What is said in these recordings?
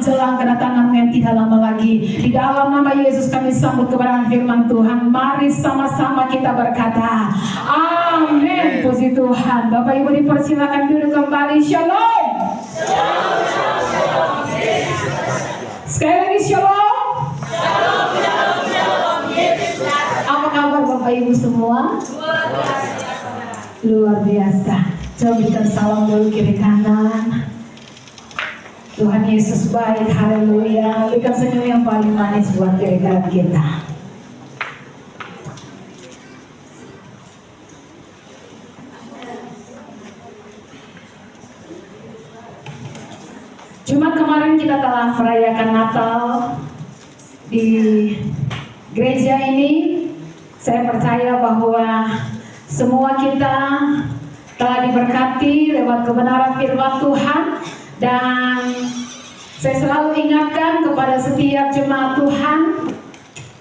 menjelang kedatangan yang tidak lama lagi. Di dalam nama Yesus kami sambut kebenaran firman Tuhan. Mari sama-sama kita berkata, amin. Puji Tuhan. Bapak Ibu dipersilakan duduk kembali. Shalom. Sekali lagi shalom. Apa kabar Bapak Ibu semua? Luar biasa. Coba berikan salam dulu kiri kanan. Tuhan Yesus baik, haleluya. Berikan senyum yang paling manis buat kiri kanan kita. Jumat kemarin kita telah merayakan Natal di gereja ini. Saya percaya bahwa semua kita telah diberkati lewat kebenaran firman Tuhan. Dan saya selalu ingatkan kepada setiap jemaat Tuhan,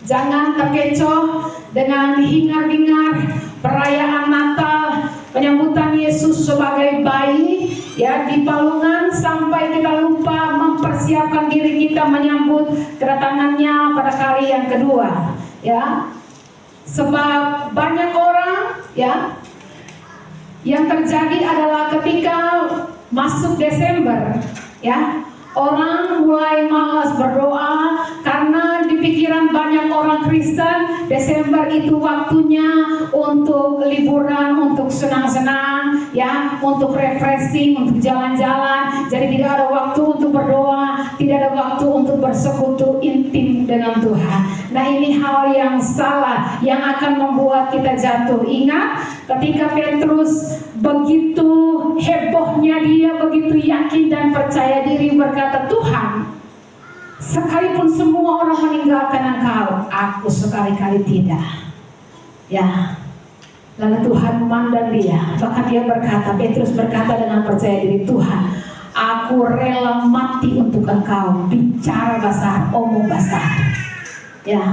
jangan terkecoh dengan hingar-bingar perayaan Natal, penyambutan Yesus sebagai bayi ya di palungan, sampai kita lupa mempersiapkan diri kita menyambut kedatangannya pada kali yang kedua ya. Sebab banyak orang ya, yang terjadi adalah ketika masuk Desember ya, orang mulai malas berdoa karena di pikiran banyak orang Kristen Desember itu waktunya untuk liburan, untuk senang-senang ya, untuk refreshing, untuk jalan-jalan. Jadi tidak ada waktu untuk berdoa, tidak ada waktu untuk bersekutu intim dengan Tuhan. Nah, ini hal yang salah yang akan membuat kita jatuh. Ingat ketika Petrus begitu hebohnya, dia begitu yakin dan percaya diri berkata, Tuhan, sekalipun semua orang meninggalkan Engkau, aku sekali-kali tidak. Ya, lalu Tuhan memandang dia, bahkan dia berkata, Petrus berkata dengan percaya diri, Tuhan, aku rela mati untuk Engkau. Bicara basah, omong basah. Ya,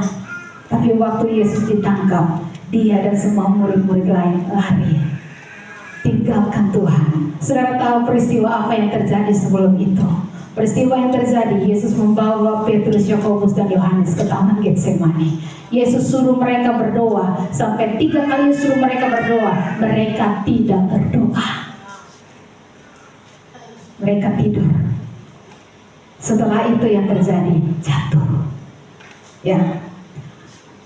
tapi waktu Yesus ditangkap, dia dan semua murid-murid lain lari, tinggalkan Tuhan. Saudara tahu peristiwa apa yang terjadi sebelum itu? Peristiwa yang terjadi, Yesus membawa Petrus, Yakobus dan Yohanes ke taman Getsemani. Yesus suruh mereka berdoa, sampai 3 kali suruh mereka berdoa. Mereka tidak berdoa. Mereka tidur. Setelah itu yang terjadi, jatuh. Ya.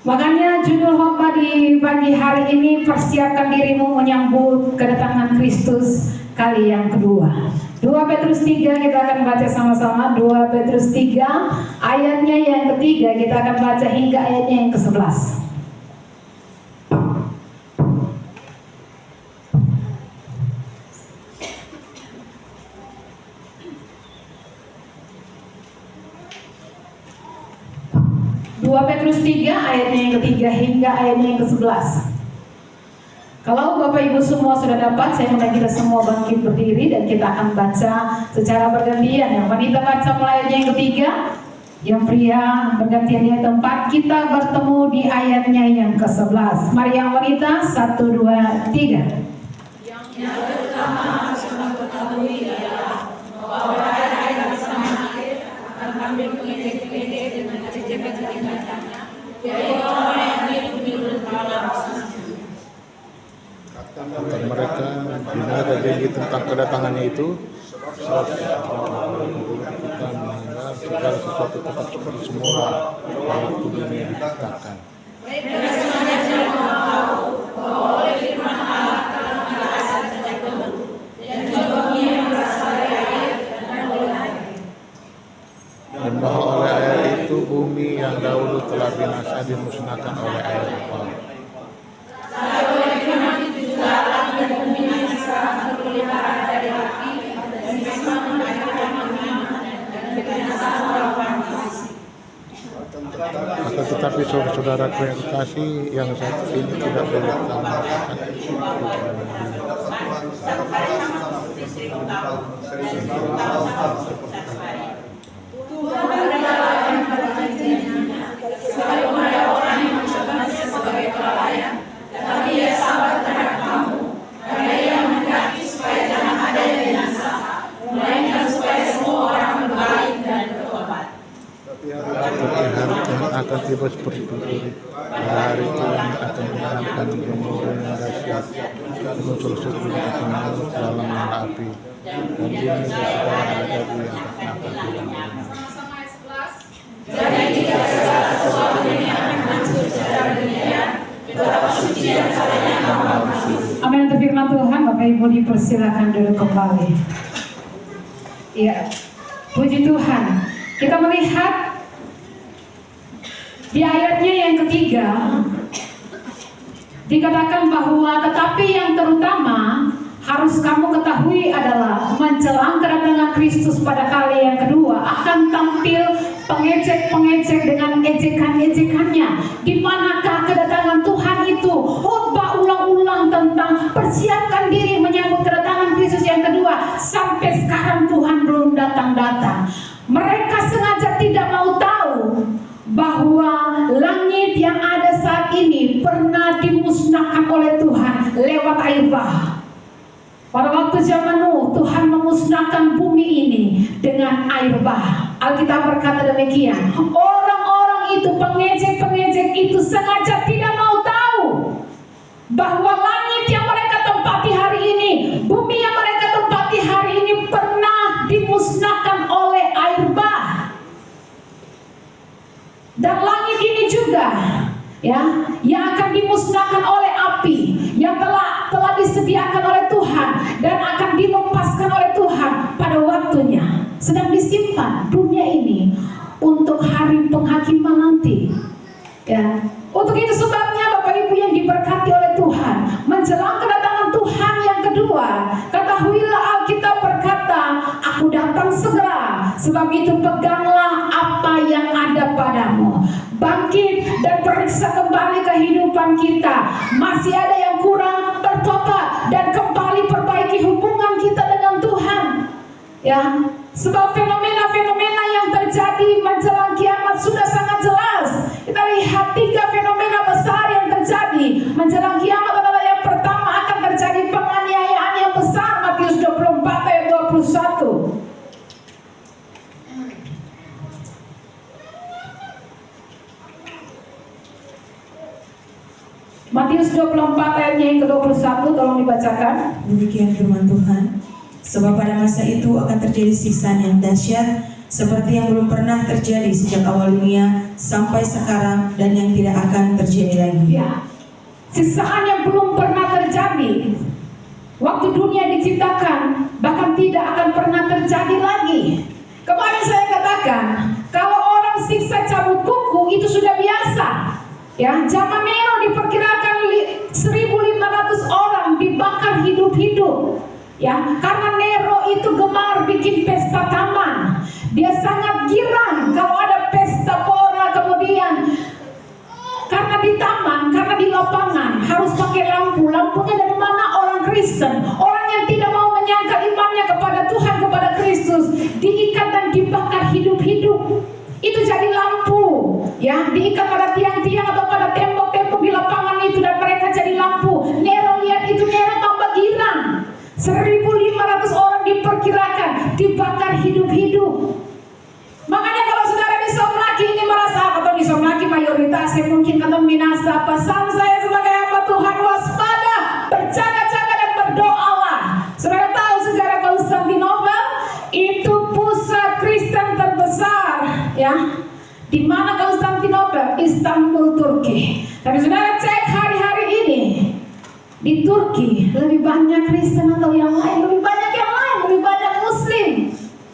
Makanya judul khotbah di pagi hari ini, persiapkan dirimu menyambut kedatangan Kristus kali yang kedua. 2 Petrus 3 kita akan baca sama-sama. 2 Petrus 3 ayatnya yang ketiga, kita akan baca hingga ayatnya yang ke-11. Petrus 3 ayatnya yang ketiga hingga ayatnya yang ke-11. Kalau Bapak Ibu semua sudah dapat, saya mengajak kita semua bangkit berdiri dan kita akan baca secara bergantian. Yang wanita baca mulai ayatnya yang ketiga, yang pria bergantian di ayat 4. Kita bertemu di ayatnya yang ke-11. Mari yang wanita, 1, 2, 3. Yang pertama sudah ketahui adalah bahwa ayat bersama akhir akan ambil pengedek-pengedek dengan cecep-cecepatnya, yaitu orang yang hidup dalam kata mereka bila ada janji tentang kedatangannya itu, sebab kita menganggap segala sesuatu tetap seperti semula waktu dunia diciptakan. Mereka sengaja tahu bahwa oleh firman Allah telah mengaasa sejak dahulu, dan juga bumi yang berasal dari air dan oleh air. Dan bahwa oleh air itu bumi yang dahulu telah binasa dimusnahkan oleh air laut. Tetapi saudara-saudara kasih yang satu ini tidak boleh sekalipun ada orang yang mencoba sebagai kelalaian, tetapi ia sabar terhadap kamu, karena ia menghendaki supaya jangan ada yang binasa, melainkan supaya semua orang berbaik dan bertobat. Tapi hari Tuhan akan tiba seperti pencuri. Pada hari Tuhan akan menyenangkan gemuruh yang dahsyat, muncul seperti ketenaran dalam nyala api, dan bumi dan segala yang ada di atasnya akan hilang. Jadi jika segala sesuatu ini akan hancur secara demikian, betapa suci dan salehnya nama Tuhan. Amin. Untuk firman Tuhan, Bapak Ibu dipersilakan duduk kembali. Ya, puji Tuhan. Kita melihat di ayatnya yang ketiga dikatakan bahwa tetapi yang terutama harus kamu ketahui adalah menjelang kedatangan Kristus pada kali yang kedua akan tampil pengecek-pengecek dengan ejekan-ejekannya. Di manakah kedatangan Tuhan itu? Khotbah ulang-ulang tentang persiapkan diri menyambut kedatangan Kristus yang kedua. Sampai sekarang Tuhan belum datang-datang. Mereka sengaja tidak mau tahu bahwa langit yang ada saat ini pernah dimusnahkan oleh Tuhan lewat air bah. Pada waktu zaman Nuh, Tuhan memusnahkan bumi ini dengan air bah. Alkitab berkata demikian. Orang-orang itu, pengejek-pengejek itu sengaja tidak mau tahu bahwa langit yang mereka tempati hari ini, bumi yang mereka tempati hari ini pernah dimusnahkan oleh air bah. Dan langit ini juga ya, yang akan dimusnahkan oleh api yang telah disediakan oleh Tuhan dan akan dilepaskan oleh Tuhan pada waktunya, sedang disimpan dunia ini untuk hari penghakiman nanti. Ya, untuk itu sebabnya Bapak Ibu yang diberkati oleh Tuhan, menjelang kedatangan Tuhan yang kedua, ketahuilah Alkitab berkata, aku datang segera. Sebab itu peganglah apa yang ada padamu, bangkit dan periksa kembali kehidupan kita. Masih ada yang kurang, bertobat dan kembali perbaiki hubungan kita dengan Tuhan. Ya, sebab fenomena-fenomena yang terjadi menjelang kiamat sudah sangat jelas. Kita lihat 3 fenomena besar yang terjadi menjelang kiamat. Adalah yang pertama, akan terjadi penganiayaan yang besar. Matius 24 ayat 21. Matius 24 ayatnya yang ke-21, tolong dibacakan. Demikian firman Tuhan. Sebab pada masa itu akan terjadi siksaan yang dahsyat seperti yang belum pernah terjadi sejak awal dunia sampai sekarang dan yang tidak akan terjadi lagi. Ya, siksaan yang belum pernah terjadi waktu dunia diciptakan, bahkan tidak akan pernah terjadi lagi. Kemarin saya katakan, kalau orang siksa cabut kuku itu sudah biasa. Ya, zaman Nero diperkirakan 1.500 orang dibakar hidup-hidup. Ya, karena Nero itu gemar bikin pesta taman. Dia sangat girang kalau ada pesta pora, kemudian karena di taman, karena di lapangan harus pakai lampu. Lampunya dari mana? Orang Kristen, orang yang tidak mau menyangka imannya kepada Tuhan, kepada Kristus, diikat dan dibakar hidup-hidup. Itu jadi lampu, ya, diikat pada tiang-tiang atau pada tembok-tembok di lapangan itu, dan mereka jadi lampu. Nero lihat itu, Nero tambah girang. 1.500 orang diperkirakan dibakar hidup-hidup. Makanya kalau saudara di Somlaki ini merasa, atau di Somlaki mayoritasnya mungkin atau minasa, pesan saya sebagai hamba Tuhan, waspada, berjaga-jaga dan berdoalah. Saudara tahu sejarah Konstantinopel itu pusat Kristen terbesar, ya. Di mana Konstantinopel? Istanbul, Turki. Tapi saudara cek hari-hari ini di Turki lebih banyak Kristen atau yang lain? Lebih banyak yang lain, lebih banyak Muslim.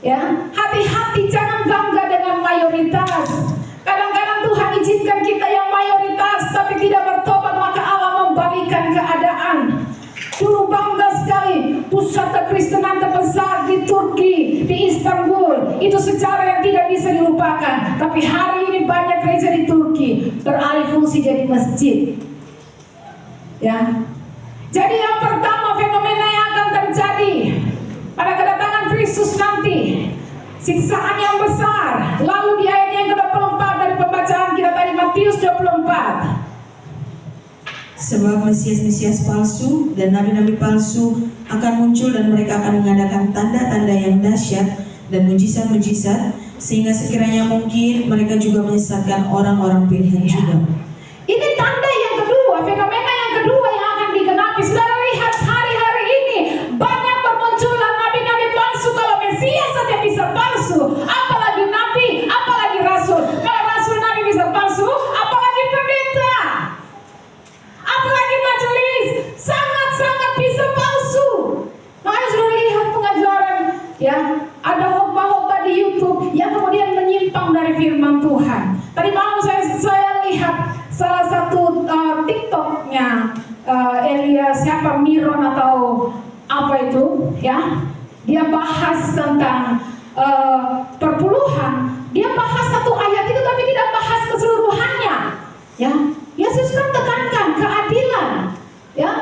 Ya, hati-hati, jangan bangga dengan mayoritas. Kadang-kadang Tuhan izinkan kita yang mayoritas tapi tidak bertobat, maka Allah membalikkan keadaan. Dulu bangga sekali pusat kekristenan terbesar di Turki, di Istanbul. Itu sejarah yang tidak bisa dilupakan. Tapi hari ini banyak gereja di Turki beralih fungsi jadi masjid. Ya. Jadi yang pertama fenomena yang akan terjadi pada kedatangan Kristus nanti, siksaan yang besar. Lalu di ayat yang ke-24 dari pembacaan kita tadi, Matius 24. Sebab Mesias-Mesias palsu dan nabi-nabi palsu akan muncul dan mereka akan mengadakan tanda-tanda yang dahsyat dan mujizat-mujizat sehingga sekiranya mungkin mereka juga menyesatkan orang-orang pilihan juga. Ini tanda yang kedua, fenomena yang kedua yang akan digenapi. Saudara lihat hari-hari ini banyak bermunculan nabi-nabi palsu. Kalau Mesias saja bisa palsu, apalagi nabi, apalagi rasul. Kalau rasul nabi bisa palsu, apalagi pendeta, apalagi majelis, sangat-sangat bisa palsu. Makanya sudah lihat pengajaran, ya, ada khotbah-khotbah di YouTube yang kemudian menyimpang dari firman Tuhan. Tadi malam saya lihat salah satu TikToknya Elia siapa Miron atau apa itu, ya, dia bahas tentang perpuluhan. Dia bahas satu ayat itu tapi tidak bahas keseluruhannya, ya. Yesus kan tekankan keadilan, ya,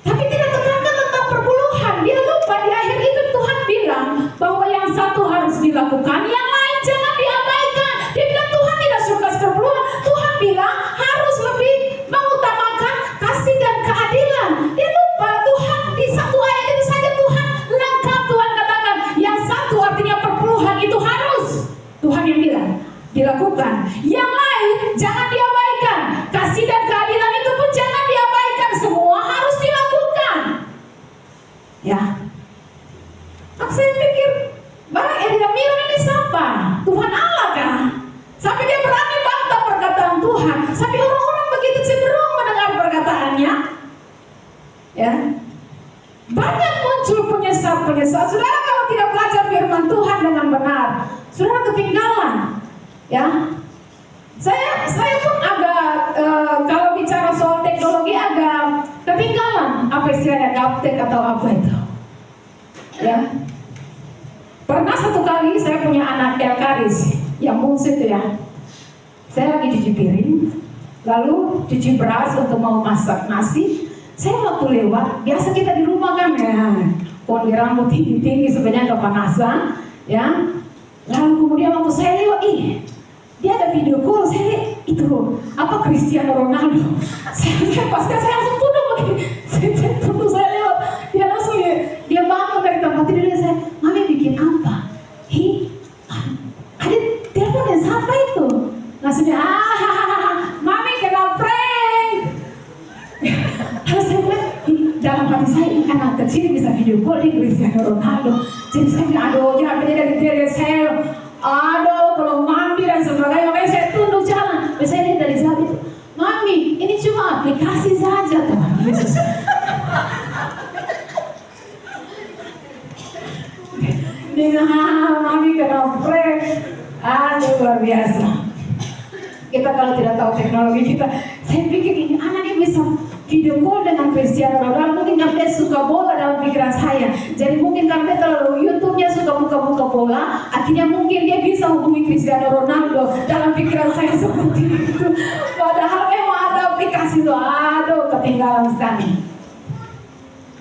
tapi tidak tekankan tentang perpuluhan. Dia lupa di akhir itu Tuhan bilang bahwa yang satu harus dilakukan, yang lain jangan diabaikan. Dia bilang Tuhan tidak suka perpuluhan. Tuhan bilang harus lebih mengutamakan kasih dan keadilan. Dia lupa Tuhan di satu ayat itu saja Tuhan lengkap. Tuhan katakan yang satu artinya perpuluhan itu harus Tuhan yang bilang dilakukan. Yang lain jangan diabaikan. Kasih dan keadilan itu pun jangan diabaikan. Semua harus dilakukan. Ya. Saya pikir barang Elia Miron ini siapa? Tuhan Allah kan? Sampai dia berani bantah perkataan Tuhan. Sampai orang-orang begitu cenderung mendengar perkataannya. Ya. Banyak muncul penyesat-penyesat. Saudara kalau tidak belajar firman Tuhan dengan benar, saudara ketinggalan. Ya. Saya pun agak kalau bicara soal teknologi agak ketinggalan. Apa istilahnya gaptek atau apa itu? Ya. Pernah satu kali saya punya anak Elkaris yang bungsu itu, ya. Saya lagi cuci piring, lalu cuci beras untuk mau masak nasi. Saya waktu lewat, biasa kita di rumah kan, ya, pohon rambut tinggi-tinggi sebenarnya kepanasan, ya. Lalu kemudian waktu saya lewat, dia ada video call, saya lihat itu apa Cristiano Ronaldo. Saya langsung tunduk begini, saya lewat, dia langsung dia bangun dari tempat tidur. Saya, mami bikin apa? Ada telepon yang siapa itu? Langsung dia, mami kena prank. Terus saya bilang, dalam hati saya ini anak kecil bisa video call di Cristiano Ronaldo. Jadi saya bilang, aduh jangan beda dari saya. Aduh kalau mandi dan sebagainya. Makanya saya tunduk jalan. Biasanya dia dari jalan itu, mami ini cuma aplikasi saja Tuhan Yesus. Dia mami kena prank. Aduh luar biasa. Kita kalau tidak tahu teknologi kita, saya pikir ini anak ini bisa video call dengan Cristiano Ronaldo. Mungkin karena dia suka bola dalam pikiran saya. Jadi mungkin karena kalau YouTube-nya suka buka-buka bola, akhirnya mungkin dia bisa hubungi Cristiano Ronaldo. Dalam pikiran saya seperti itu. Padahal memang ada aplikasi itu. Aduh ketinggalan sekali.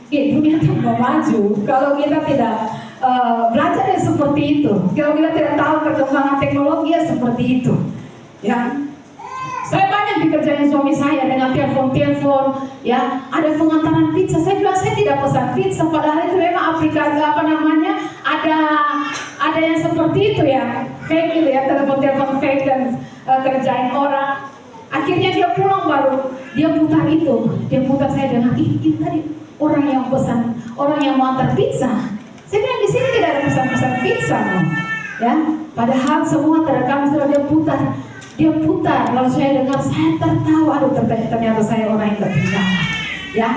Dunia tambah maju kalau kita tidak belajar yang seperti itu. Kalau kita tidak tahu perkembangan teknologi ya seperti itu. Ya, saya banyak dikerjain suami saya dengan telepon, ya, ada pengantaran pizza. Saya bilang saya tidak pesan pizza, padahal itu memang aplikasi apa namanya ada yang seperti itu, ya, fake gitu, ya, telepon fake dan kerjain orang. Akhirnya dia pulang baru dia putar itu, saya dengan ini tadi orang yang pesan, orang yang mau antar pizza. Saya bilang di sini tidak ada pesan pizza, no. Ya, padahal semua terekam setelah dia putar, lalu saya dengar, saya tertawa, aduh ternyata saya orang yang ketinggalan. Ya,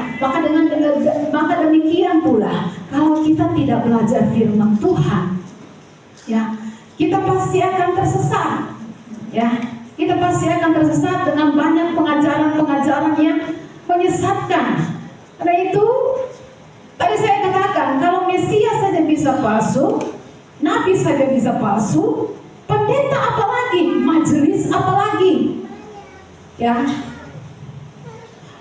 maka demikian pula kalau kita tidak belajar firman Tuhan, ya, kita pasti akan tersesat. Ya, kita pasti akan tersesat dengan banyak pengajaran yang menyesatkan. Karena itu tadi saya katakan kalau Mesias saja bisa palsu, Nabi saja bisa palsu, pendeta apalagi, majelis apalagi, ya.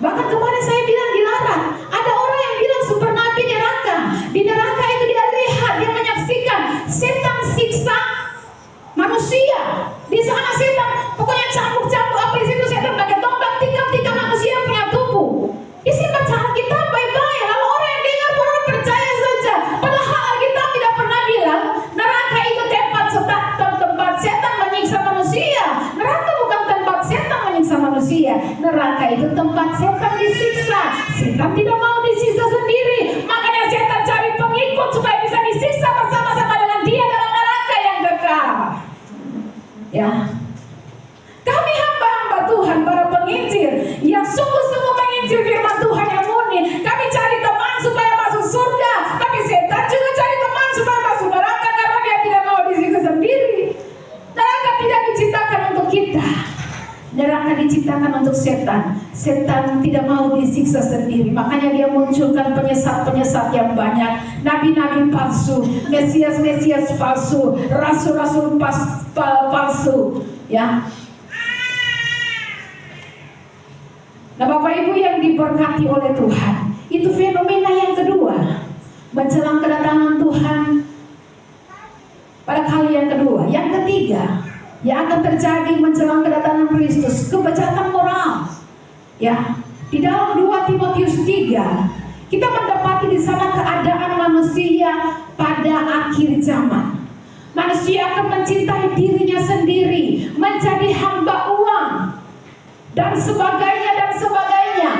Bahkan kemarin saya bilang dilarang. Ada orang yang bilang super nabi neraka. Di neraka itu dia lihat, dia menyaksikan setan siksa manusia. Di sana setan pokoknya cambuk-cambuk apa di situ, setan pakai tombak tikam-tikam manusia punya tubuh. Di sini bacaan kita baik-baik. Lalu orang yang dengar orang percaya saja. Padahal kita tidak pernah bilang neraka itu tempat setan Neraka itu tempat setan disiksa. Setan tidak mau disiksa sendiri, makanya setan cari pengikut supaya bisa disiksa bersama-sama dengan dia dalam neraka yang kekal. Ya, kami hamba-hamba Tuhan, para penginjil yang sungguh-sungguh menginjil firman Tuhan yang murni. Kami cari teman supaya masuk surga, tapi setan juga cari teman supaya masuk neraka karena dia tidak mau disiksa sendiri. Neraka tidak diciptakan untuk kita, neraka diciptakan untuk setan. Setan tidak mau disiksa sendiri, makanya dia munculkan penyesat-penyesat yang banyak, nabi-nabi palsu, mesias-mesias palsu, rasul-rasul palsu, ya. Nah, Bapak Ibu yang diberkati oleh Tuhan, itu fenomena yang kedua menjelang kedatangan Tuhan pada kali yang kedua. Yang ketiga yang akan terjadi menjelang kedatangan Kristus, kebejatan moral. Ya, di dalam 2 Timotius 3 kita mendapati di sana keadaan manusia pada akhir zaman. Manusia akan mencintai dirinya sendiri, menjadi hamba uang, dan sebagainya dan sebagainya.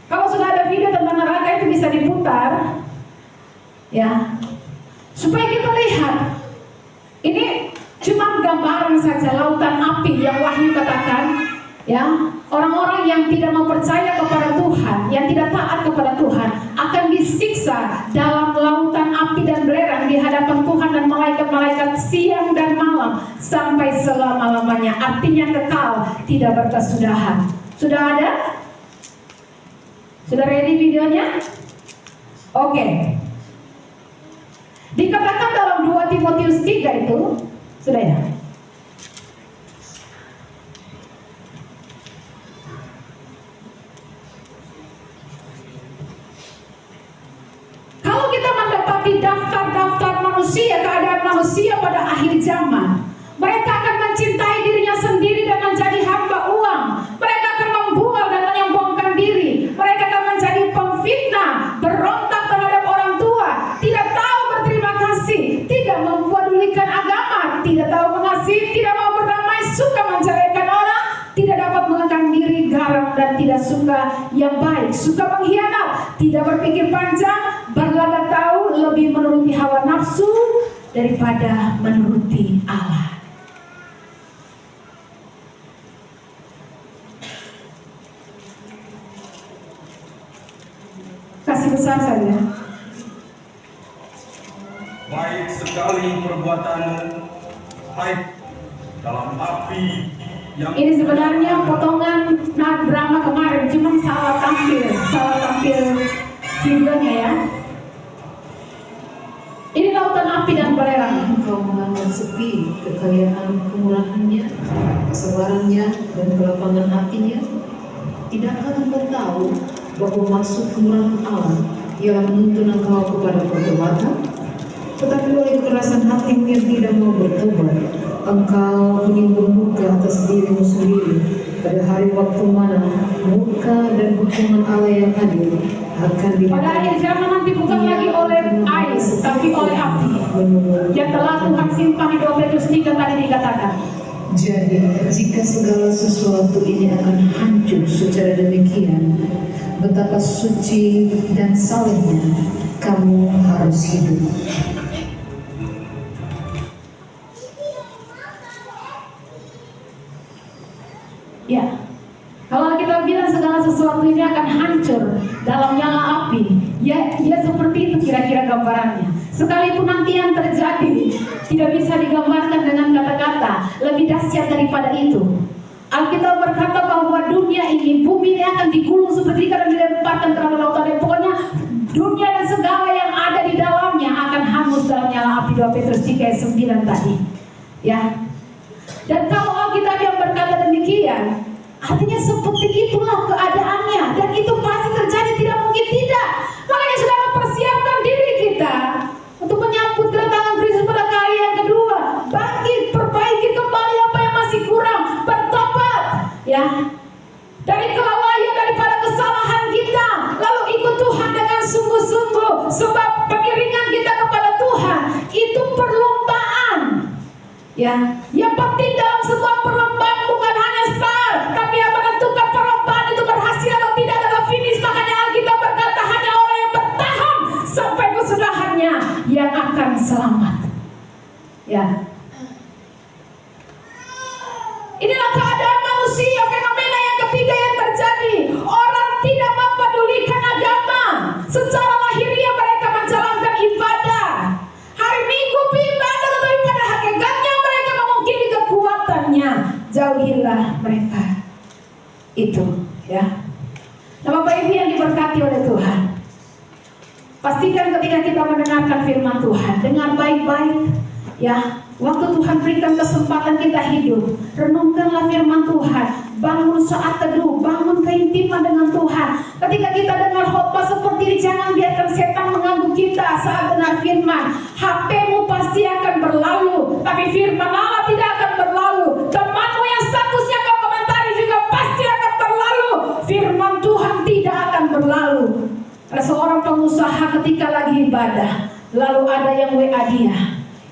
Kalau sudah ada video tentang neraka itu bisa diputar, ya, supaya kita lihat. Ini cuma gambaran saja lautan api yang Wahyu katakan, ya, orang-orang yang tidak mau percaya kepada Tuhan, yang tidak taat kepada Tuhan, akan disiksa dalam lautan api dan belerang di hadapan Tuhan dan malaikat-malaikat siang dan malam sampai selama-lamanya. Artinya kekal, tidak berkesudahan. Sudah ada? Sudah ready videonya? Oke. Dikatakan dalam 2 Timotius 3 itu, sudah ya? Kalau kita mendapati daftar-daftar manusia, keadaan manusia pada akhir zaman, mereka akan mencintai dirinya sendiri dan menjadi hamba uang. Mereka akan membual dan menyombongkan diri. Mereka akan menjadi pemfitnah, berontak terhadap orang tua, tidak tahu berterima kasih, tidak mempedulikan agama, tidak tahu mengasihi, tidak mau berdamai, suka menceraikan orang, tidak dapat mengekang diri, garang dan tidak suka yang baik, suka mengkhianat, tidak berpikir panjang, berlagak tahu, lebih menuruti hawa nafsu daripada menuruti Allah. Kasih besar saja. Baik sekali perbuatanmu, baik dalam api yang Ini sebenarnya potongan drama kemarin, cuma salah tampil videonya ya. Ini lautan api dan belerang. Engkau menganggap sepi kekayaan kemurahannya, kesabarannya, dan kelapangan hatinya. Tidakkah engkau tahu bahwa maksud kemurahan Allah ialah menuntun engkau kepada pertobatan? Tetapi oleh kekerasan hatimu yang tidak mau bertobat, engkau menimbul murka atas dirimu sendiri pada hari waktu mana murka dan hukuman Allah yang adil akan Pada akhir zaman nanti bukan lagi oleh air, tapi oleh api yang telah Tuhan simpan di 2 Petrus 3 tadi dikatakan. Jadi, jika segala sesuatu ini akan hancur secara demikian, betapa suci dan salehnya kamu harus hidup. Ya, kalau kita bilang segala sesuatu ini akan hancur dalam nyala api, ya seperti itu kira-kira gambarannya. Sekalipun nanti yang terjadi tidak bisa digambarkan dengan kata-kata, lebih dahsyat daripada itu. Alkitab berkata bahwa dunia ini, bumi ini akan digulung seperti dan dilemparkan ke dalam lautan. Dan pokoknya dunia dan segala yang ada di dalamnya akan hangus dalam nyala api. 2 Petrus 3 ayat 9 tadi. Ya. Dan kalau Alkitab yang berkata demikian, artinya seperti itulah keadaannya, dan itu pasti terjadi, tidak mungkin tidak. Makanya saudara, persiapkan diri kita untuk menyambut kedatangan Kristus pada kali yang kedua. Bangkit, perbaiki kembali apa yang masih kurang, bertobat, ya, dari kelalaian, daripada kesalahan kita, lalu ikut Tuhan dengan sungguh-sungguh. Sebab pengiringan kita kepada Tuhan itu perlombaan. Ya, yang penting dalam semua perlombaan bukan hanya start, tapi apa selamat. Ya. Inilah keadaan manusia, fenomena yang ketiga yang terjadi. Orang tidak mempedulikan agama. Secara lahiriah mereka menjalankan ibadah. Hari Minggu beribadah, tetapi pada hakikatnya mereka memungkiri kekuatannya. Jauhilah mereka. Itu, ya. Nah, Bapak Ibu yang diberkati oleh Tuhan, pastikan ketika kita mendengarkan firman Tuhan, dengar baik-baik, ya. Waktu Tuhan berikan kesempatan kita hidup, renungkanlah firman Tuhan, bangun saat teduh, bangun keintiman dengan Tuhan. Ketika kita dengar khotbah seperti ini, jangan biarkan setan mengganggu kita saat dengar firman. HP-mu pasti akan berlalu, tapi firman Allah tidak akan berlalu. Temanmu yang statusnya kau komentari juga pasti akan berlalu. Firman Tuhan tidak akan berlalu. Ada seorang pengusaha ketika lagi ibadah, lalu ada yang WA dia,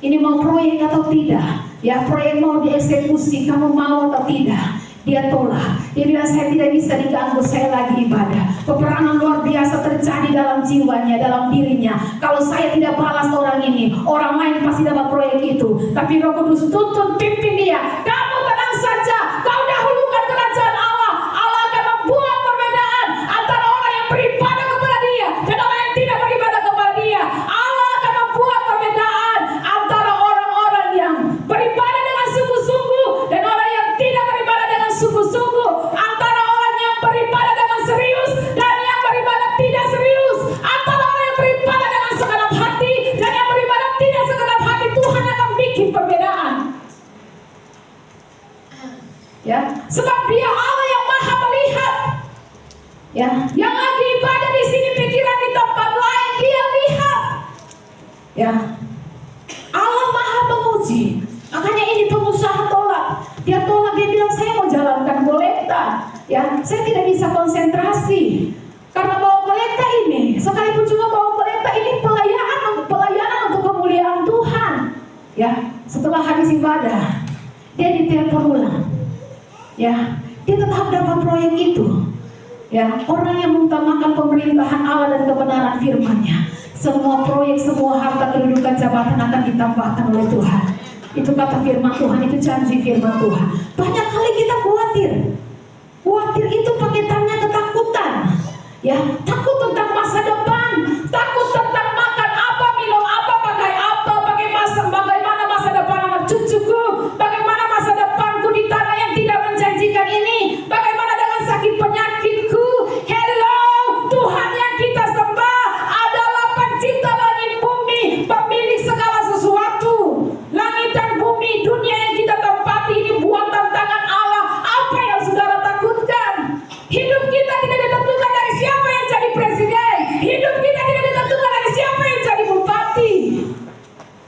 ini mau proyek atau tidak? Ya, proyek mau dieksekusi, kamu mau atau tidak? Dia tolak. Dia bilang, saya tidak bisa diganggu, saya lagi ibadah. Peperangan luar biasa terjadi dalam jiwanya, dalam dirinya. Kalau saya tidak balas orang ini, orang lain pasti dapat proyek itu. Tapi Roh Kudus tuntun pimpin dia, kamu tenang saja, kau dahulukan kerajaan Allah. Allah akan membuat perbedaan antara orang yang beribadah kepada dia dan orang yang tidak beribadah kepada dia. Allah akan membuat perbedaan antara orang-orang yang beribadah dengan sungguh-sungguh dan orang yang tidak beribadah dengan sungguh-sungguh, antara orang yang beribadah dengan serius dan yang beribadah tidak serius, antara orang yang beribadah dengan segenap hati dan yang beribadah tidak segenap hati. Tuhan akan bikin perbedaan, ya, sebab Dia Allah yang maha melihat, ya. Yang lagi ibadah di sini, pikiran di tempat lain, Dia lihat, ya. Allah maha menguji. Makanya ini pengusaha tolak. Dia tolak, dia bilang, saya mau jalankan kolekta, ya. Saya tidak bisa konsentrasi karena bawa kolekta ini, sekalipun cuma bawa kolekta ini pelayanan untuk kemuliaan Tuhan, ya. Setelah habis ibadah, dia ditelepon ulang, ya. Dia tetap dapat proyek itu, ya. Orang yang mengutamakan pemerintahan Allah dan kebenaran firman-Nya, semua proyek, semua harta, kedudukan, jabatan akan ditambahkan oleh Tuhan. Itu kata firman Tuhan, itu janji firman Tuhan. Banyak kali kita khawatir. Khawatir itu paketannya ketakutan, ya. Takut tentang masa depan, takut tentang makan apa, minum apa, pakai apa, bagaimana masa depan anak cucuku, bagaimana masa depanku di tanah yang tidak menjanjikan ini, bagaimana dengan sakit penyakitku. Hello, Tuhan yang kita sembah adalah pencipta langit bumi, pemilik segala sesuatu. Langit dan bumi, dunia yang kita tempati ini buatan tangan Allah. Apa yang saudara takutkan? Hidup kita tidak ditentukan dari siapa yang jadi presiden. Hidup kita tidak ditentukan dari siapa yang jadi bupati,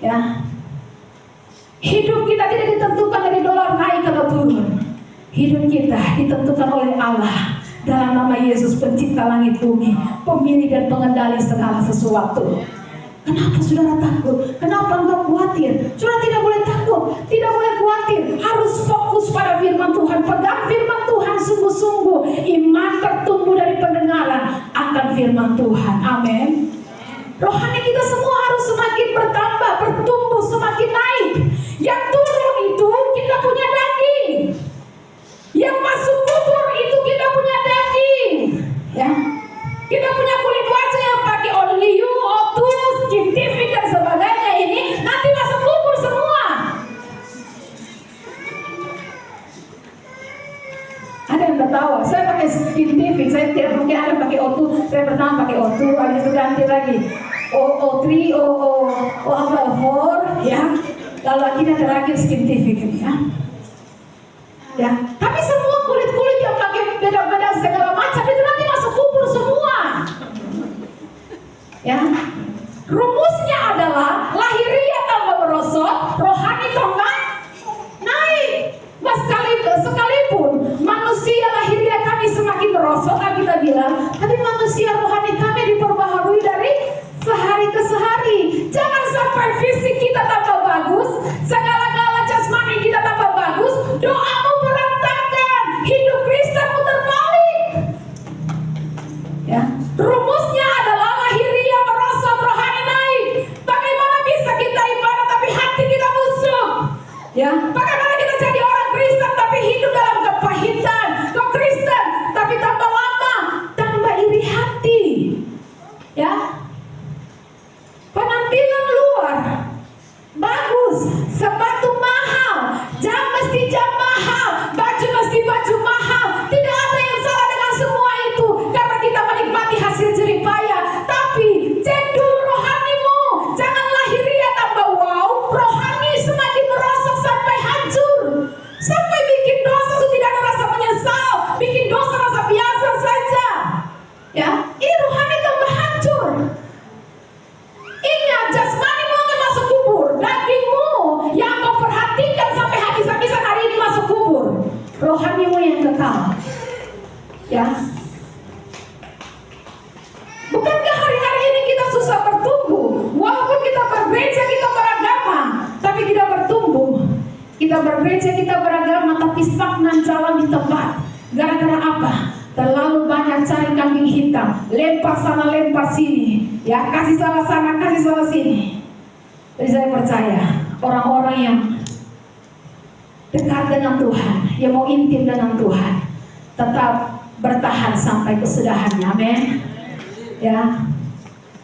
ya. Hidup kita tidak ditentukan dari dolar naik atau turun. Hidup kita ditentukan oleh Allah dalam nama Yesus, pencipta langit bumi, pemilik dan pengendali segala sesuatu. Kenapa saudara takut? Kenapa engkau khawatir? Saudara tidak boleh takut, tidak boleh khawatir. Harus fokus pada firman Tuhan. Pegang firman Tuhan sungguh-sungguh. Iman tertumbuh dari pendengaran akan firman Tuhan. Amin. Rohani kita semua harus semakin bertambah, bertumbuh, semakin naik. Yang turun itu kita punya daging. Yang masuk kubur itu kita punya daging, ya. Kita punya kulit wajah yang pakai oliu, otus, scientific dan sebagainya, ini nanti masuk kubur semua. Ada yang tertawa, saya pakai scientific, saya tidak mungkin ada pakai O2, saya pertama pakai O2, habis itu ganti lagi O3, O4, ya. Lalu akhirnya terakhir scientific ini, ya. Ya, tapi semua kulit-kulit yang pakai beda-beda segala macam itu nanti masuk kubur semua. Ya, rumusnya adalah lahiriah tambah merosot, rohani tambah naik. Sekalipun manusia lahiriah kami semakin merosot, kita bilang, tapi manusia rohani kami diperbaharui dari sehari ke sehari. Jangan sampai fisik kita tambah bagus, segala-gala jasmani kita tambah bagus, doamu berantakan, hidup Kristenmu terbalik. Ya, rumusnya adalah lahiriah merosot, rohani naik. Bagaimana bisa kita Ya, bagaimana kita jadi orang Kristen tapi hidup dalam kepahitan? Kau Kristen tapi tambah lama tambah iri hati. Ya, penampilan luar bagus, sepatu mahal, jam mesti jam mahal, baju mesti baju mahal. Tidak ada yang salah dengan semua itu, karena kita menikmati hasil jerih payah. Tapi cek dulu rohanimu, jangan lahiriah tambah wow, rohani semakin merosot sampai hancur, sampai bikin dosa tidak ada rasa menyesal, bikin dosa rasa biasa saja. Ya, ini rohani tambah hancur. Ingat, jasmanimu akan masuk kubur, dagingmu yang kau perhatikan sampai habis-habisan hari ini masuk kubur, rohanimu yang kekal. Ya, bukankah hari-hari ini kita susah bertumbuh? Walaupun kita bergereja, kita beragama, tapi tidak bertumbuh. Kita bergereja, kita beragama, tapi stagnan jalan di tempat. Gara-gara apa? Terlalu banyak cari kambing hitam, lempar sana lempar sini, ya, kasih salah sana kasih salah sini. Jadi saya percaya orang-orang yang dekat dengan Tuhan, yang mau intim dengan Tuhan, tetap bertahan sampai kesudahannya. Amin. Ya,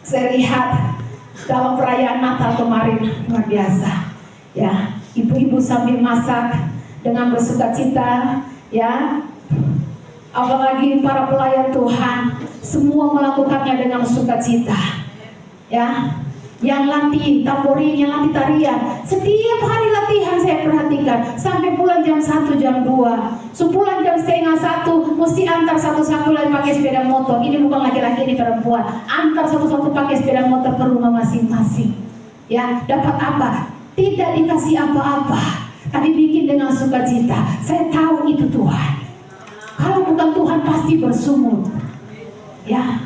saya lihat dalam perayaan Natal kemarin luar biasa. Ya, ibu-ibu sambil masak dengan bersukacita, ya. Apalagi para pelayan Tuhan, semua melakukannya dengan sukacita. Ya, yang latih tambori, yang latih tarian, setiap hari latihan saya perhatikan sampai pulang jam 1 jam 2, sepulang jam setengah 1 mesti antar satu-satu lagi pakai sepeda motor. Ini bukan laki-laki, ini perempuan, antar satu-satu pakai sepeda motor ke rumah masing-masing. Ya, dapat apa? Tidak dikasih apa-apa, tapi bikin dengan sukacita. Saya tahu itu Tuhan. Kalau bukan Tuhan pasti bersungut. Ya,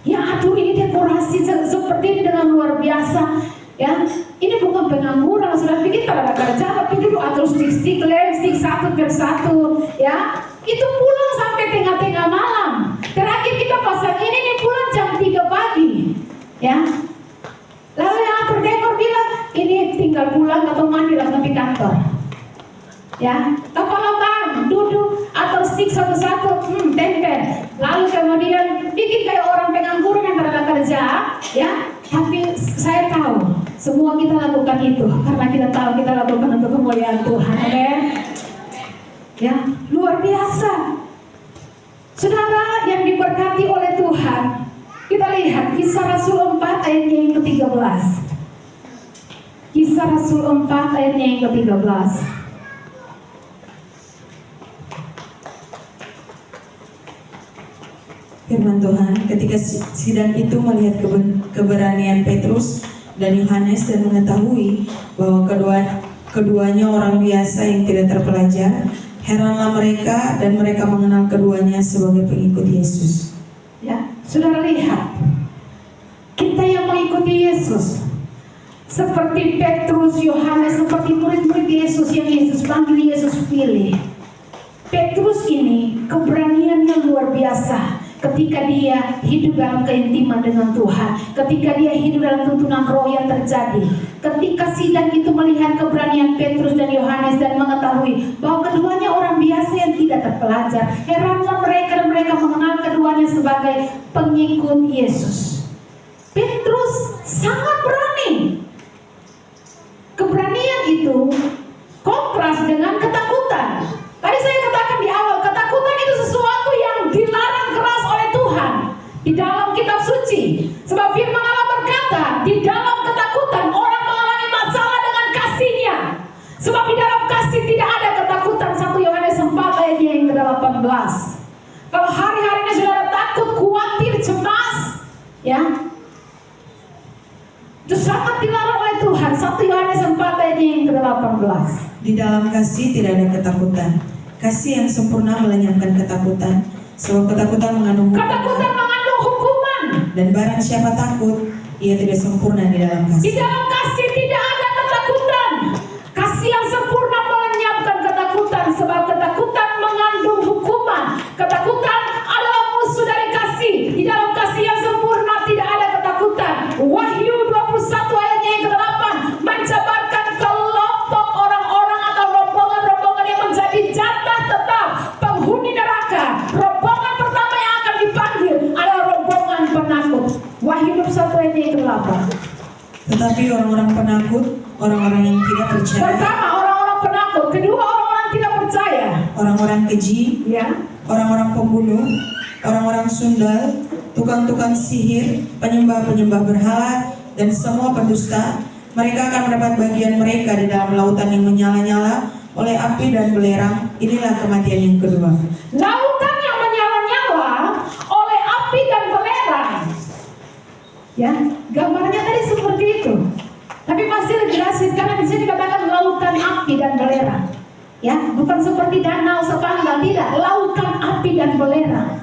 ya, aduh, ini dekorasi seperti ini dengan luar biasa. Ya, ini bukan pengangguran, sudah bikin tak ada kerja, tapi dulu atur stick lem, stick satu per satu. Ya, itu pulang sampai tengah-tengah malam. Terakhir kita pasang ini pulang jam 3 pagi. Ya, lalu yang atur dekor bilang ini tinggal pulang atau mandi langsung di kantor. Ya, kepala bang duduk atau stick satu-satu, tempel. Lalu kemudian bikin kayak orang pengangguran yang tidak ada kerja, ya. Tapi saya tahu semua kita lakukan itu karena kita tahu kita lakukan untuk kemuliaan Tuhan. Amin. Ya, luar biasa. Saudara yang diberkati oleh Tuhan, kita lihat Kisah Rasul 4 ayatnya yang ke-13. Kisah Rasul 4 ayatnya yang ke-13. Firman Tuhan, ketika sidang itu melihat keberanian Petrus dan Yohanes dan mengetahui bahwa keduanya orang biasa yang tidak terpelajar, heranlah mereka dan mereka mengenal keduanya sebagai pengikut Yesus. Ya, saudara lihat, kita yang mengikuti Yesus, seperti Petrus, Yohanes, seperti murid-murid Yesus yang Yesus panggil, Yesus pilih. Petrus ini keberaniannya luar biasa. Ketika dia hidup dalam keintiman dengan Tuhan, ketika dia hidup dalam tuntunan roh yang terjadi, ketika sidang itu melihat keberanian Petrus dan Yohanes dan mengetahui bahwa keduanya orang biasa yang tidak terpelajar, heranlah mereka dan mereka mengenal keduanya sebagai pengikut Yesus. Petrus sangat berani. Keberanian itu kontras dengan ketakutan. Tadi saya katakan di awal, ketakutan itu sesuatu yang dilarang keras oleh Tuhan di dalam kitab suci. Sebab firman Allah berkata, di dalam ketakutan orang mengalami masalah dengan kasihnya. Sebab di dalam kasih tidak ada ketakutan. 1 Yohanes 4 ayatnya yang ke-18. Kalau hari-hari ini saudara takut, khawatir, cemas, ya, itu sangat dilarang oleh Tuhan. 1 Yohanes 4 ayatnya yang ke-18. Di dalam kasih tidak ada ketakutan. Kasih yang sempurna melenyapkan ketakutan, sebab ketakutan mengandung hukuman. Ketakutan mengandung hukuman. Dan barang siapa takut, ia tidak sempurna di dalam kasih. Di dalam kasih tidak ada ketakutan. Kasih yang sempurna melenyapkan ketakutan, sebab ketakutan mengandung hukuman. Ketakutan adalah musuh dari kasih. Di dalam kasih yang sempurna tidak ada ketakutan. Wahyu 21 ayatnya yang ke-8 menjabarkan kelompok orang-orang Tetapi orang-orang penakut, orang-orang yang tidak percaya, Pertama orang-orang penakut, kedua orang-orang tidak percaya. orang-orang keji, Ya, orang-orang pembunuh, orang-orang sundal, tukang-tukang sihir, penyembah-penyembah berhala, dan semua pendusta, mereka akan mendapat bagian mereka di dalam lautan yang menyala-nyala oleh api dan belerang. Inilah kematian yang kedua. lautan yang menyala-nyala oleh api dan belerang. Ya, gambarnya tadi seperti itu. Tapi masih dijelasin karena di sini dikatakan lautan api dan belerang. Ya, bukan seperti danau sepanggal, tidak, lautan api dan belerang.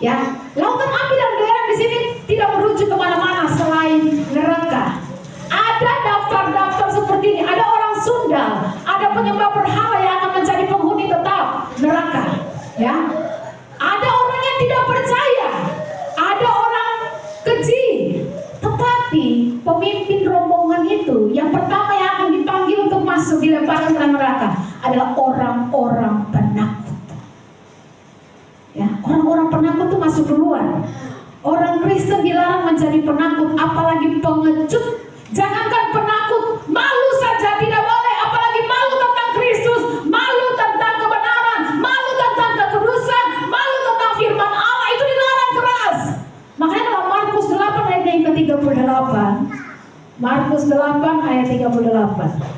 Ya, lautan api dan belerang di sini tidak merujuk kemana-mana selain neraka. Ada daftar-daftar seperti ini. Ada orang sundal, ada penyembah berhala yang akan menjadi penghuni tetap neraka. Ya, ada orang yang tidak percaya, ada orang keji. Tetapi pemimpin rombongan itu yang pertama yang akan dipanggil untuk masuk dilemparkan ke neraka adalah orang-orang penakut. Ya, orang-orang penakut itu masuk duluan. Orang Kristen dilarang menjadi penakut, apalagi pengecut. Jangankan penakut, malu saja tidak boleh, apalagi malu tentang Kristus, malu tentang kebenaran, malu tentang kekudusan, malu tentang firman Allah, itu dilarang keras. Makanya dalam Markus 8 ayat yang ke-38, Markus 8 ayat 38.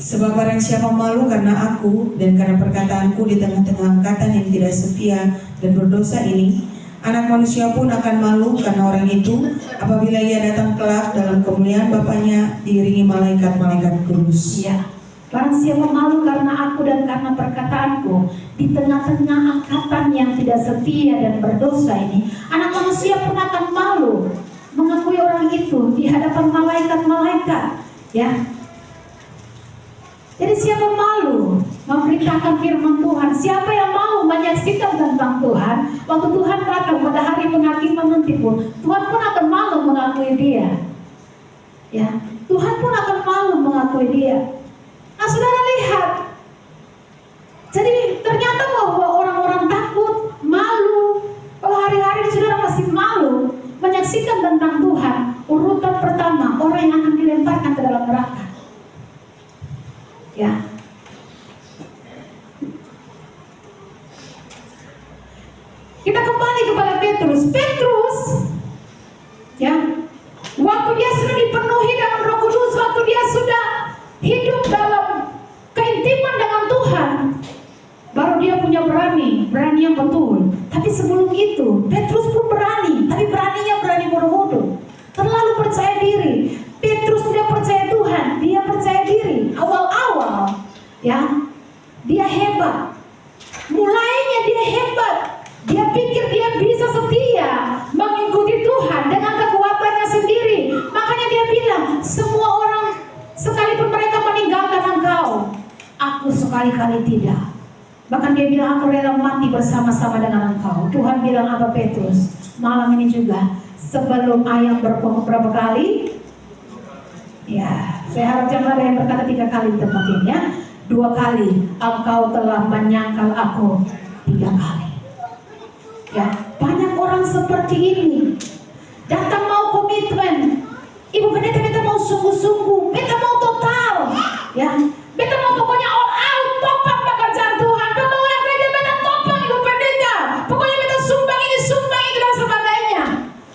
Sebab barang siapa malu karena aku dan karena perkataanku di tengah-tengah angkatan yang tidak setia dan berdosa ini, anak manusia pun akan malu karena orang itu apabila ia datang kelak dalam kemuliaan Bapaknya diiringi malaikat-malaikat kudus. Ya, barang siapa malu karena aku dan karena perkataanku di tengah-tengah angkatan yang tidak setia dan berdosa ini, anak manusia pun akan malu mengakui orang itu di hadapan malaikat-malaikat. Ya, jadi siapa malu memberitakan firman Tuhan, siapa yang mau menyaksikan tentang Tuhan, waktu Tuhan datang pada hari penghakiman nanti pun, Tuhan pun akan malu mengakui dia. Ya, Tuhan pun akan malu mengakui dia. Nah, saudara lihat, jadi ternyata bahwa orang-orang takut, malu, kalau hari-hari ini saudara masih malu menyaksikan tentang Tuhan, urutan pertama orang yang akan dilemparkan ke dalam neraka. Ya, kita kembali kepada Petrus. Petrus, ya, waktu dia sudah dipenuhi dengan Roh Kudus, waktu dia sudah hidup dalam keintiman dengan Tuhan, baru dia punya berani yang betul. Tapi sebelum itu, Petrus pun berani, tapi beraninya berani bodoh-bodoh, terlalu percaya diri. Petrus tidak percaya Tuhan, dia percaya diri. Awal-awal, ya, dia hebat. Mulainya dia hebat. Dia pikir dia bisa setia mengikuti Tuhan dengan kekuatannya sendiri. Makanya dia bilang, semua orang sekalipun mereka meninggalkan engkau, aku sekali-kali tidak. Bahkan dia bilang, aku rela mati bersama-sama dengan engkau. Tuhan bilang apa Petrus? Malam ini juga, sebelum ayam berkokok berapa kali? Ya, saya harap jangan ada yang berkata 3 kali di tempat ini, ya. 2 kali, engkau telah menyangkal aku 3 kali. Ya, banyak orang seperti ini. Datang mau komitmen. Ibu pendeta, beta mau sungguh-sungguh, beta mau total. Ya, beta mau pokoknya all out, topang pekerjaan Tuhan. Pembangunan gereja beta topang, ibu pendeta. Pokoknya beta sumbang ini, sumbang itu dan sebagainya.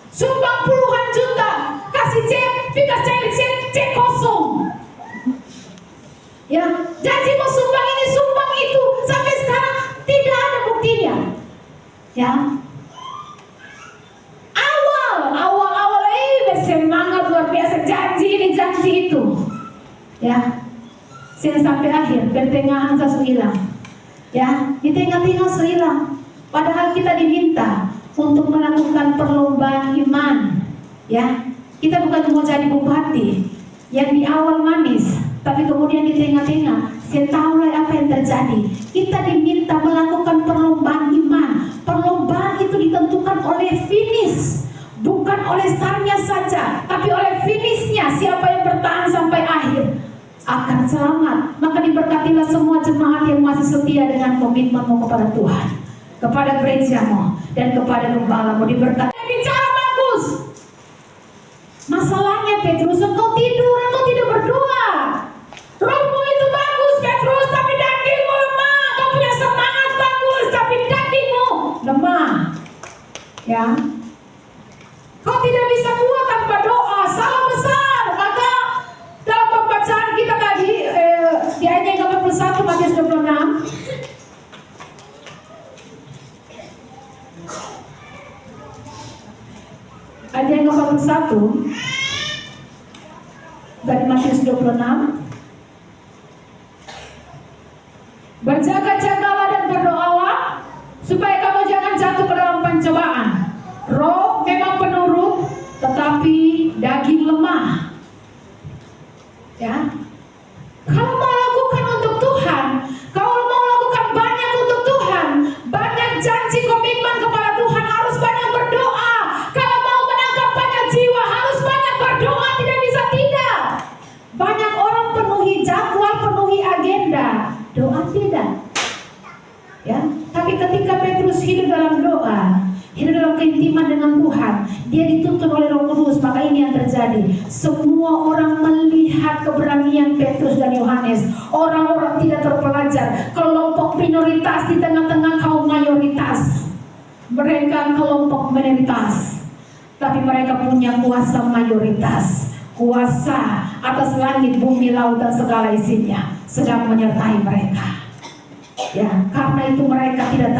Sumbang puluhan juta, kasih cek, pikas cek kosong. Ya, janji mau sumbang ini, sumbang itu, sampai sekarang tidak ada buktinya. Ya, awal semangat luar biasa, janji ini, janji itu. Ya, sampai akhir, pertengahan saya hilang. Ya, di tengah-tengah saya hilang. Padahal kita diminta untuk melakukan perlombaan iman. Ya, kita bukan mau jadi bupati yang di awal manis, tapi kemudian di tengah-tengah saya tahu apa yang terjadi. Kita diminta melakukan perlombaan iman. Perlombaan itu ditentukan oleh finish, bukan oleh startnya saja, tapi oleh finishnya. Siapa yang bertahan sampai akhir akan selamat. Maka diberkatilah semua jemaat yang masih setia dengan komitmenmu kepada Tuhan, kepada gerejamu, dan kepada gembalamu. Diberkati. Petrus, engkau tidur, engkau tidak berdoa. Rohmu itu bagus Petrus, tapi dagingmu lemah. Kau punya semangat bagus, tapi dagingmu lemah. Ya, kau tidak bisa kuat tanpa doa. Salah besar. Maka dalam pembacaan kita tadi di ayat yang ke-41 Matius 26, ayat yang ke-41 dari Matius 26, berjaga-jagalah dan berdoalah supaya kamu jangan jatuh ke dalam pencobaan. Roh memang penurut, tetapi daging lemah. Ya, kalau mau lakukan untuk Tuhan, kalau mau lakukan banyak untuk Tuhan, banyak janji komitmen kepada Tuhan, harus banyak berdoa. Kalau mau menangkap banyak jiwa, harus banyak berdoa, tidak bisa tidak. Banyak orang penuhi jadwal, penuhi agenda, doa tidak. Ya, tapi ketika Petrus hidup dalam doa, hidup dalam keintiman dengan Tuhan, dia dituntun oleh Roh Kudus. Maka ini yang terjadi. Semua orang melihat keberanian Petrus dan Yohanes. Orang-orang tidak terpelajar, kelompok minoritas di tengah-tengah kaum mayoritas. Mereka kelompok minoritas, tapi mereka punya kuasa mayoritas. Kuasa atas langit, bumi, laut dan segala isinya sedang menyertai mereka. Ya, karena itu mereka tidak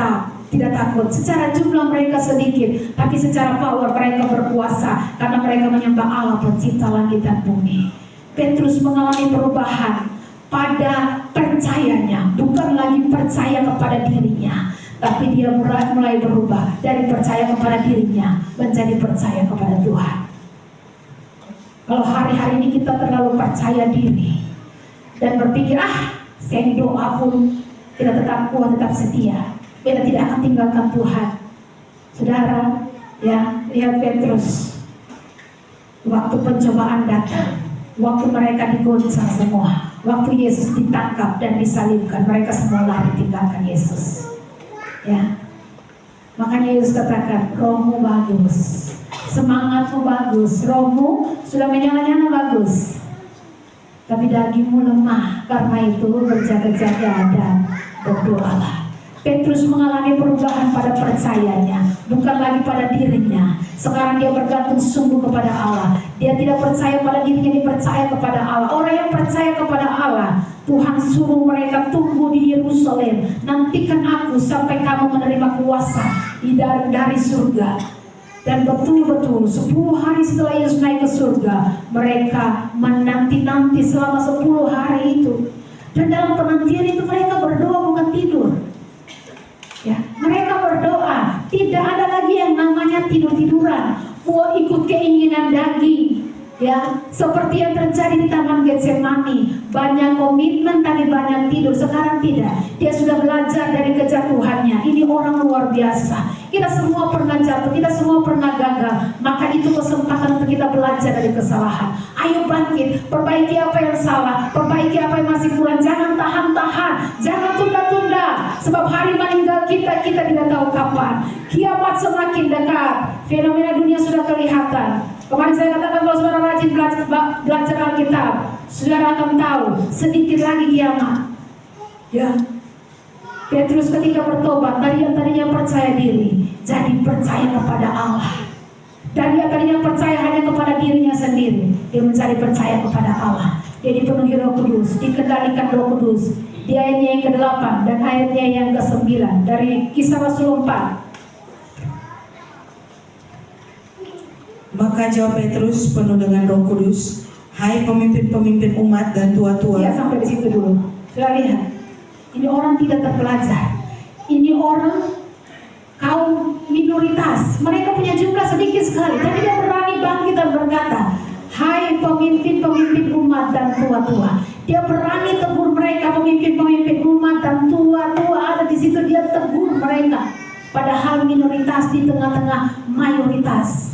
takut. Secara jumlah mereka sedikit, tapi secara power mereka berkuasa karena mereka menyembah Allah pencipta langit dan bumi. Petrus mengalami perubahan pada percayanya, bukan lagi percaya kepada dirinya, tapi dia mulai berubah dari percaya kepada dirinya menjadi percaya kepada Tuhan. Kalau hari-hari ini kita terlalu percaya diri dan berpikir, saya doa pun kita tetap kuat, tetap setia, kita tidak akan tinggalkan Tuhan. Saudara, ya, lihat Petrus. Waktu pencobaan datang, waktu mereka digoncang semua, waktu Yesus ditangkap dan disalibkan, mereka semua lari tinggalkan Yesus. Ya, makanya Yesus katakan, rohmu bagus, semangatmu bagus, rohmu sudah menyala-nyala bagus, tapi dagingmu lemah. Karena itu berjaga-jaga dan berdoalah. Petrus mengalami perubahan pada percayanya, bukan lagi pada dirinya. Sekarang dia bergantung sungguh kepada Allah. Dia tidak percaya pada dirinya, dia percaya kepada Allah. Orang yang percaya kepada Allah, Tuhan suruh mereka tunggu di Yerusalem. Nantikan aku sampai kamu menerima kuasa dari surga. Dan betul-betul 10 hari setelah Yesus naik ke surga, mereka menanti-nanti selama 10 hari itu. Dan dalam penantian itu mereka berdoa, bukan tidur. Ya, mereka berdoa. Tidak ada lagi yang namanya tidur-tiduran, mau ikut keinginan daging. Ya, seperti yang terjadi di Taman Getsemani, banyak komitmen tapi banyak tidur. Sekarang tidak. Dia sudah belajar dari kejatuhannya. Ini orang luar biasa. Kita semua pernah jatuh, kita semua pernah gagal. Maka itu kesempatan untuk kita belajar dari kesalahan. Ayo bangkit, perbaiki apa yang salah, perbaiki apa yang masih kurang. Jangan tahan-tahan, jangan tunda-tunda. Sebab hari meninggal kita tidak tahu kapan. Kiamat semakin dekat. Fenomena dunia sudah kelihatan. Kemarin saya katakan kalau saudara rajin belajar Alkitab, saudara akan tahu sedikit lagi kiamat. Ya, Petrus ketika bertobat, dari yang tadinya percaya diri, jadi percaya kepada Allah. Dari yang tadinya percaya hanya kepada dirinya sendiri, dia menjadi percaya kepada Allah. Dia dipenuhi Roh Kudus, dikendalikan Roh Kudus. Di ayatnya yang ke-8 dan ayatnya yang ke-9 dari Kisah Rasul 4. Maka jawab Petrus penuh dengan Roh Kudus, hai pemimpin-pemimpin umat dan tua-tua. Ya, sampai di situ dulu. Sudah lihat, ini orang tidak terpelajar. Ini orang kaum minoritas. Mereka punya jumlah sedikit sekali, tapi dia berani bangkit dan berkata, hai pemimpin-pemimpin umat dan tua-tua. Dia berani tegur mereka, pemimpin-pemimpin umat dan tua-tua ada di situ. Dia tegur mereka, padahal minoritas di tengah-tengah mayoritas.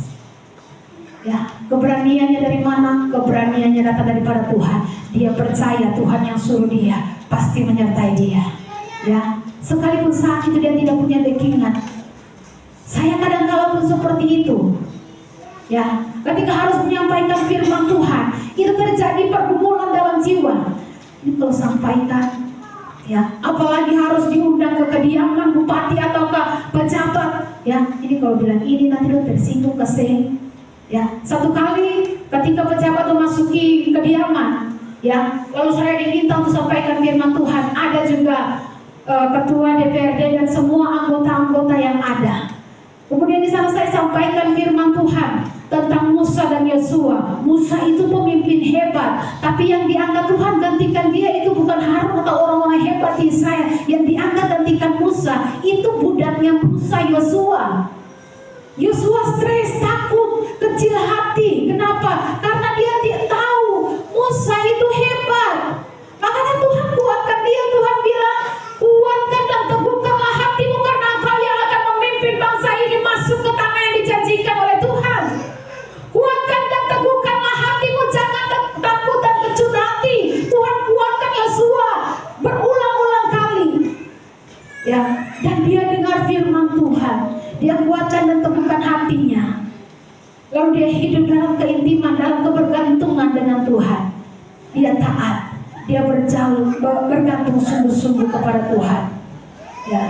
Ya, keberaniannya dari mana? Keberaniannya datang daripada Tuhan. Dia percaya Tuhan yang suruh dia pasti menyertai dia. Ya, sekalipun saat itu dia tidak punya backingan. Saya kadang-kala pun seperti itu. Ya, ketika harus menyampaikan firman Tuhan, itu terjadi pergumulan dalam jiwa. Ini kalau sampaikan, ya, apalagi harus diundang ke kediaman bupati atau ke pejabat, ya, ini kalau bilang ini nanti lo tersinggung keseng, ya. Satu kali ketika pejabat memasuki kediaman, ya, lalu saya diminta untuk sampaikan firman Tuhan, ada juga ketua DPRD dan semua anggota-anggota yang ada. Kemudian di sana saya sampaikan firman Tuhan tentang Musa dan Yosua. Musa itu pemimpin hebat, tapi yang diangkat Tuhan gantikan dia itu bukan Harun atau orang-orang hebat di Israel. Yang diangkat gantikan Musa itu budaknya Musa, Yosua. Yosua stres, takut, kecil hati. Kenapa? Karena dia tidak tahu Musa itu hebat. Makanya Tuhan kuatkan dia. Tuhan bilang, kuatkan dan teguhkanlah hatimu karena engkau yang akan memimpin bangsa ini masuk ke tanah yang dijanjikan oleh Tuhan. Kuatkan dan teguhkanlah hatimu, jangan takut dan kecut hati. Tuhan kuatkan Yosua berulang-ulang kali, ya, dan dia dengar firman Tuhan. Dia kuatkan dan teguhkan hatinya. Lalu dia hidup dalam keintiman, dalam kebergantungan dengan Tuhan. Dia taat, dia bergantung sungguh-sungguh kepada Tuhan, ya.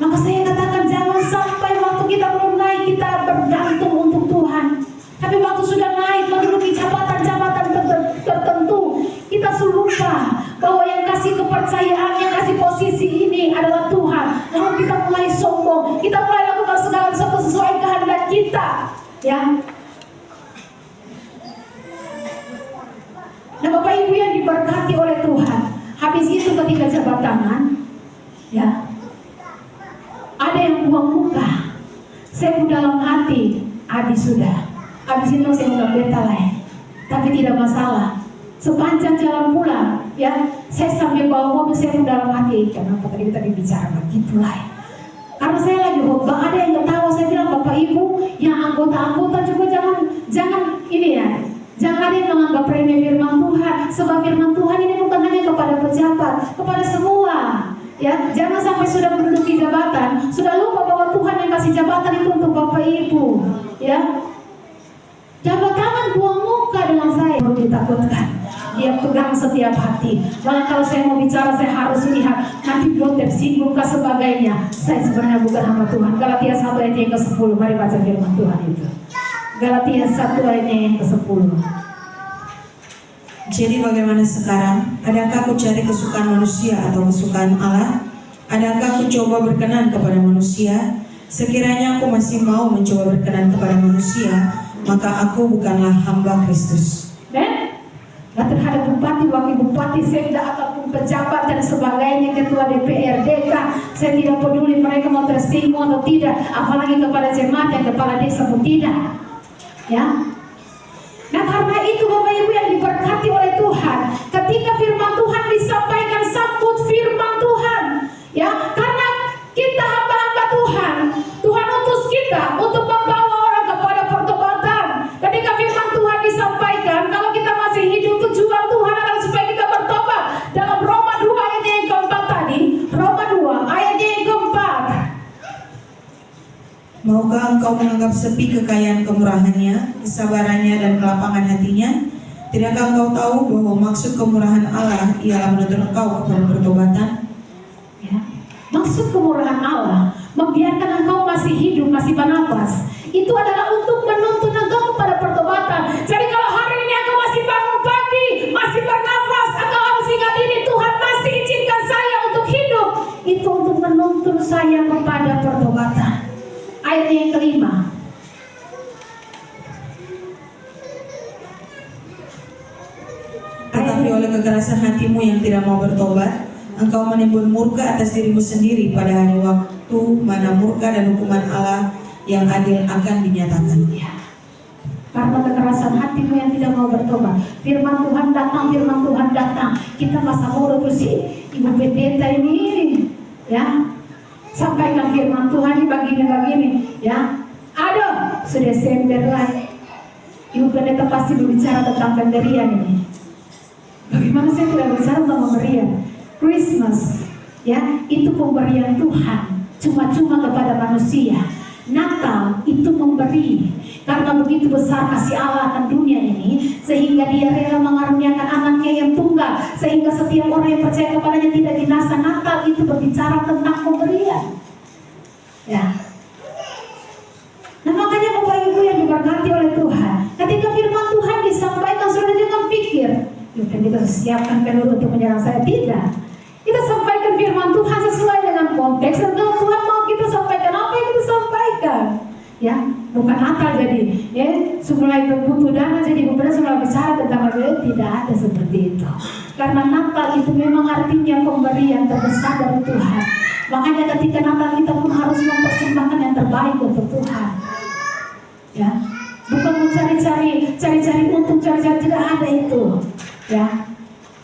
Maka saya katakan jangan sampai waktu kita belum naik kita bergantung untuk Tuhan. Tapi waktu sudah naik menduduki jabatan-jabatan tertentu, kita lupa bahwa yang kasih kepercayaan, yang kasih posisi ini adalah Tuhan. Lalu kita mulai sombong, kita mulai lakukan segala sesuatu sesuai kehendak kita, ya. Nah, Bapak Ibu yang diberkati oleh Tuhan, habis itu ketika jabat tangan, ya, ada yang buang muka. Saya pun dalam hati, habis sudah. Habis itu saya udah betalai. Tapi tidak masalah. Sepanjang jalan pulang, ya, saya sambil bawa mobil, saya pun dalam hati, kenapa tadi kita bicara begitulah. Karena saya lagi khotbah, ada yang ketawa. Saya bilang, Bapak Ibu, yang anggota-anggota juga jangan ini ya. Jangan ada yang menganggap remeh firman Tuhan. Sebab firman Tuhan ini bukan hanya kepada pejabat, kepada semua. Ya, jangan sampai sudah menduduki jabatan, sudah lupa bahwa Tuhan yang kasih jabatan itu untuk Bapak Ibu. Ya, jabat tangan buang muka dengan saya perlu ditakutkan. Dia pegang setiap hati. Malah kalau saya mau bicara, saya harus lihat nanti belum tersinggung ke sebagainya. Saya sebenarnya bukan hamba Tuhan. Galatia 1 ayat yang ke-10. Mari baca firman Tuhan itu. Galatia 1 ayat yang ke-10. Jadi bagaimana sekarang? Adakah aku cari kesukaan manusia atau kesukaan Allah? Adakah aku coba berkenan kepada manusia? Sekiranya aku masih mau mencoba berkenan kepada manusia, maka aku bukanlah hamba Kristus. Nah, terhadap bupati, wakil bupati, sekda ataupun pejabat dan sebagainya, ketua DPRD, saya tidak peduli mereka mau tersinggung atau tidak, apalagi kepada jemaat yang kepala desa pun tidak. Ya. Nah, karena itu Bapak Ibu yang diberkati oleh Tuhan, ketika firman Tuhan disampaikan, sambut firman Tuhan, ya, karena kita hamba-hamba Tuhan. Tuhan utus kita untuk membawa orang kepada pertobatan. Ketika firman Tuhan disampaikan, kalau kita masih hidup, tujuan Tuhan adalah supaya kita bertobat. Dalam Roma 2 ayat yang keempat tadi, Roma 2 ayat yang keempat. Maukah engkau menganggap sepi kekayaan kemurahannya, kesabarannya dan kelapangan hatinya? Tidakkah engkau tahu bahwa maksud kemurahan Allah ialah menuntun engkau kepada pertobatan? Ya. Maksud kemurahan Allah, membiarkan engkau masih hidup, masih bernapas, itu adalah untuk menuntun engkau kepada pertobatan. Jadi kalau hari ini engkau masih bangun pagi, masih bernafas, engkau harus ingat ini, Tuhan masih izinkan saya untuk hidup. Itu untuk menuntun saya kepada pertobatan. Ayat yang kelima. Tetapi oleh kekerasan hatimu yang tidak mau bertobat, engkau menimbun murka atas dirimu sendiri pada hari waktu mana murka dan hukuman Allah yang adil akan dinyatakan. Ya. Karena kekerasan hatimu yang tidak mau bertobat, firman Tuhan datang, kita masa bodoh terus sih, Ibu Pendeta ini, ya, sampaikan firman Tuhan ini begini, ya. Ada, sudah Desember lah, Ibu Pendeta pasti berbicara tentang pemberian ini. Bagaimana saya tidak bicara tentang pemberian? Christmas, ya, itu pemberian Tuhan, cuma-cuma kepada manusia. Natal itu memberi. Karena begitu besar kasih Allah akan dunia ini, sehingga dia rela mengaruniakan anaknya yang tunggal, sehingga setiap orang yang percaya kepadanya tidak binasa. Natal itu berbicara tentang pemberian. Ya. Nah makanya Bapak Ibu yang diberkati oleh Tuhan, ketika firman Tuhan disampaikan, saudara jangan pikir, kita siapkan peluru untuk menyerang saya. Tidak. Kita sampaikan firman Tuhan sesuai dengan konteks, dan kalau Tuhan mau kita sampaikan apa yang kita sampaikan. Ya, bukan Natal jadi, ya, semula itu butuh dana jadi kemudian semula bicara tentang apa, tidak ada seperti itu. Karena Natal itu memang artinya pemberian terbesar dari Tuhan. Makanya ketika Natal kita pun harus mempersembahkan yang terbaik untuk Tuhan. Ya, bukan cari-cari untung, cari-cari, tidak ada itu. Ya,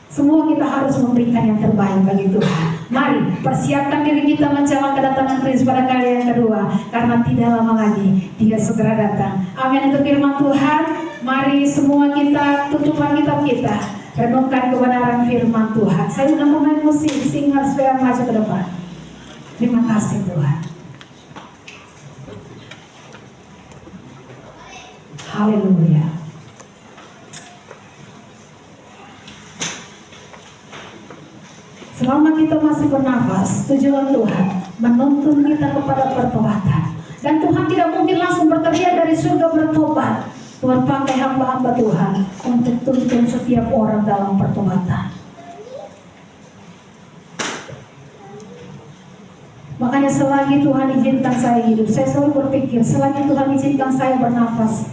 semua kita harus memberikan yang terbaik bagi Tuhan. Mari persiapkan diri kita menjelang kedatangan Kristus pada kali yang kedua, karena tidak lama lagi Dia segera datang. Amin. Itu firman Tuhan. Mari semua kita tutup kitab kita, renungkan kebenaran firman Tuhan. Saya sudah memain musik, singer supaya maju ke depan. Terima kasih Tuhan. Haleluya. Selama kita masih bernafas, tujuan Tuhan menuntun kita kepada pertobatan. Dan Tuhan tidak mungkin langsung bekerja dari surga bertobat. Tuhan pakai hamba-hamba Tuhan untuk tuntun setiap orang dalam pertobatan. Makanya selagi Tuhan izinkan saya hidup, saya selalu berpikir, selagi Tuhan izinkan saya bernafas,